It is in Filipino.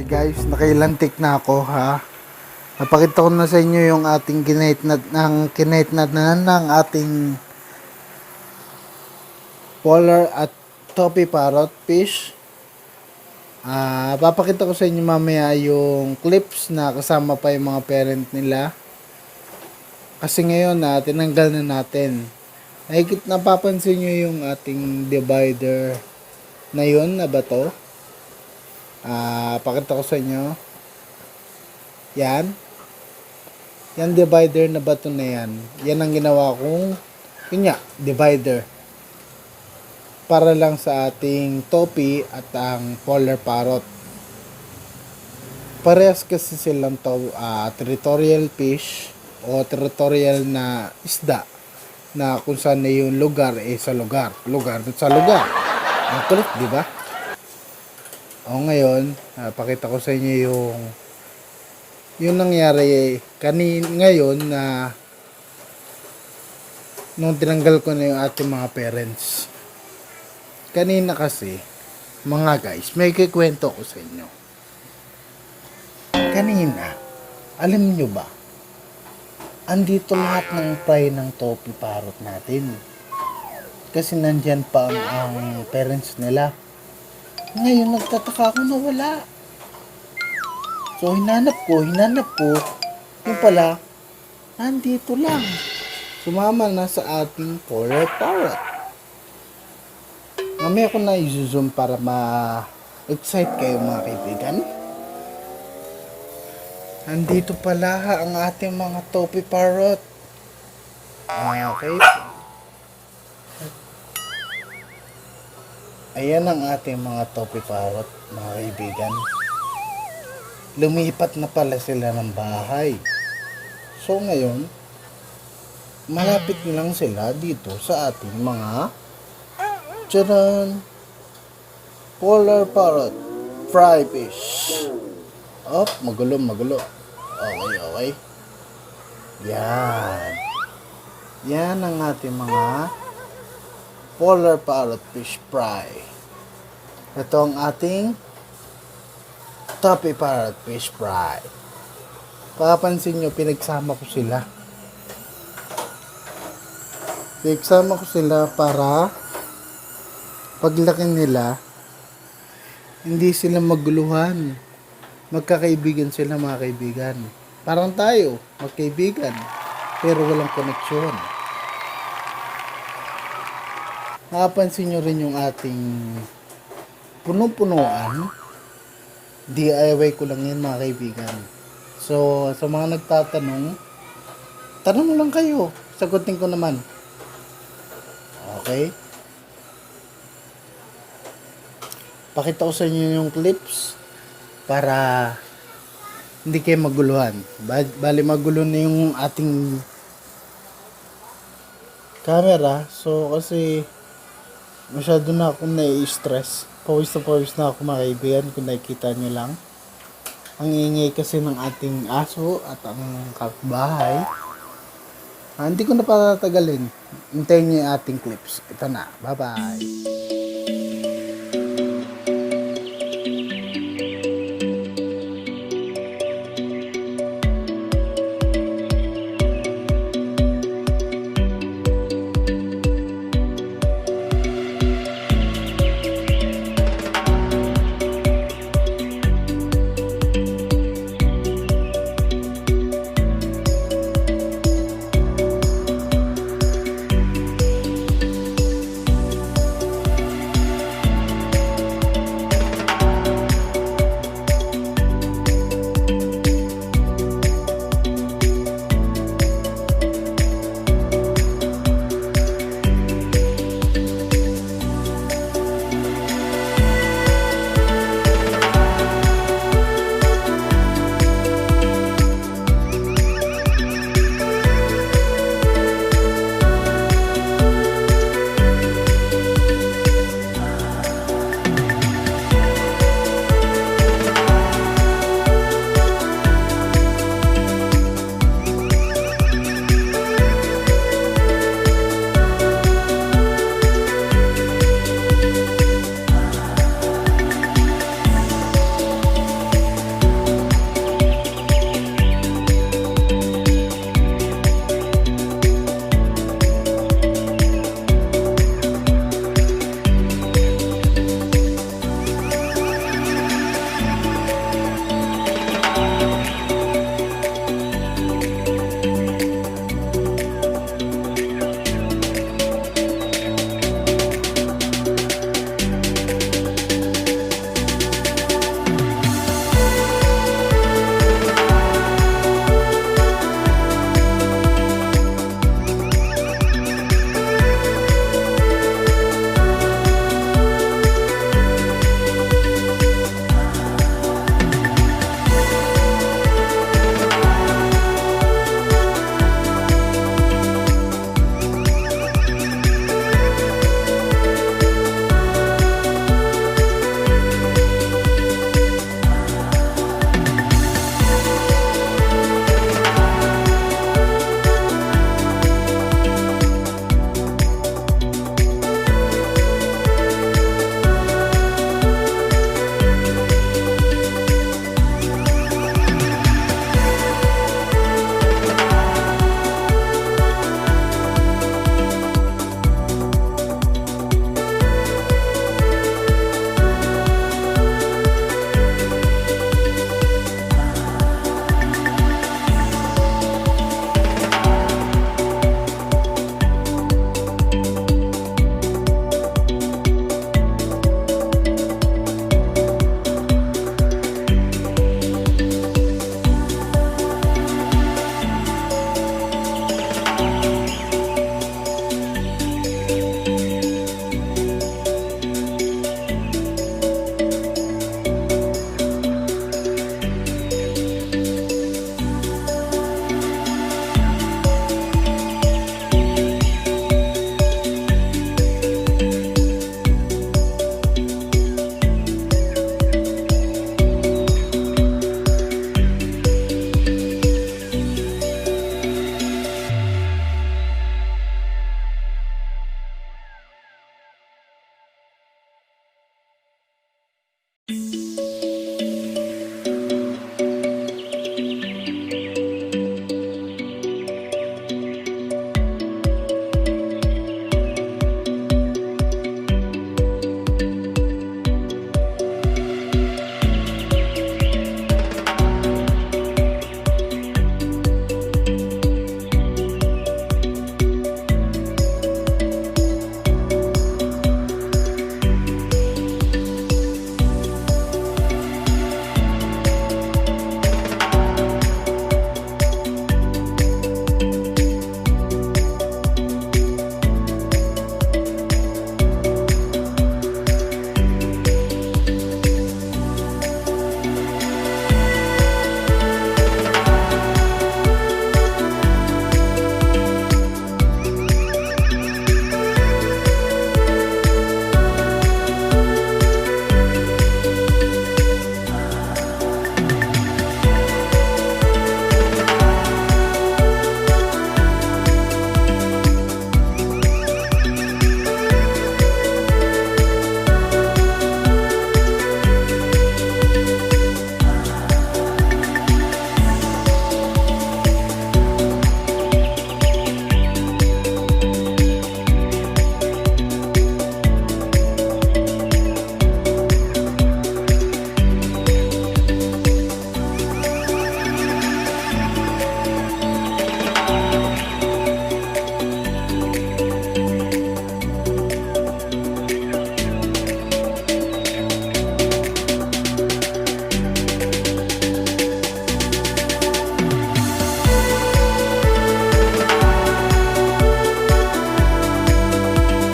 guys, nakailantik na ako ha. Napakita ko na sa inyo yung ating ng ating polar at toffee parrot fish. Papakita ko sa inyo mamaya yung clips na kasama pa yung mga parent nila. Kasi ngayon tinanggal na natin. Napapansin nyo yung ating divider na yun na bato. Pakita ko sa inyo. Yan divider na bato na yan. Yan ang ginawa kong divider. Para lang sa ating toffee at ang polar parrot. Parehas kasi silang territorial fish o territorial na isda na kung saan na yung lugar sa lugar. Lugar sa lugar. Ang kulit, di ba? Ngayon, pakita ko sa inyo yung nangyari ngayon na nung tinanggal ko na yung ating mga parents. Kanina kasi, mga guys, may kikwento ko sa inyo. Kanina, alam nyo ba, andito lahat ng fry ng toffee parrot natin. Kasi nandyan pa ang parents nila. Ngayon, nagtataka ako na wala. So, hinanap ko. Yung pala, nandito lang. Sumama na sa ating polar parrot. Mamaya ko na i-zoom para ma-excite kayo mga kaibigan. Nandito pala ang ating mga toffee parrot. Okay. Ayan ang ating mga toffee parrot, mga kaibigan. Lumipat na pala sila ng bahay. So ngayon, malapit lang sila dito sa ating mga polar parrot fry fish. Magulo. Okay. Yan ang ating mga polar parrot fish fry. Ito ang ating toffee parrot fish fry. Papansin nyo, pinagsama ko sila para paglaki nila, hindi sila maguluhan. Magkakaibigan sila mga kaibigan. Parang tayo, magkaibigan, pero walang koneksyon. Napansin nyo rin yung ating punong-punuan. DIY ko lang yan mga kaibigan. So, sa mga nagtatanong, tanong lang kayo. Sagutin ko naman. Okay? Pakita ko sa inyo yung clips para hindi kayo maguluhan. Bali magulo na yung ating camera. So kasi masyado na akong nai-stress. Pawis na ako mga kaibigan kung nakikita nyo lang. Ang ingay kasi ng ating aso at ang kapitbahay. Hindi ko na patatagalin. Hintayin nyo yung ating clips. Ito na. Bye-bye.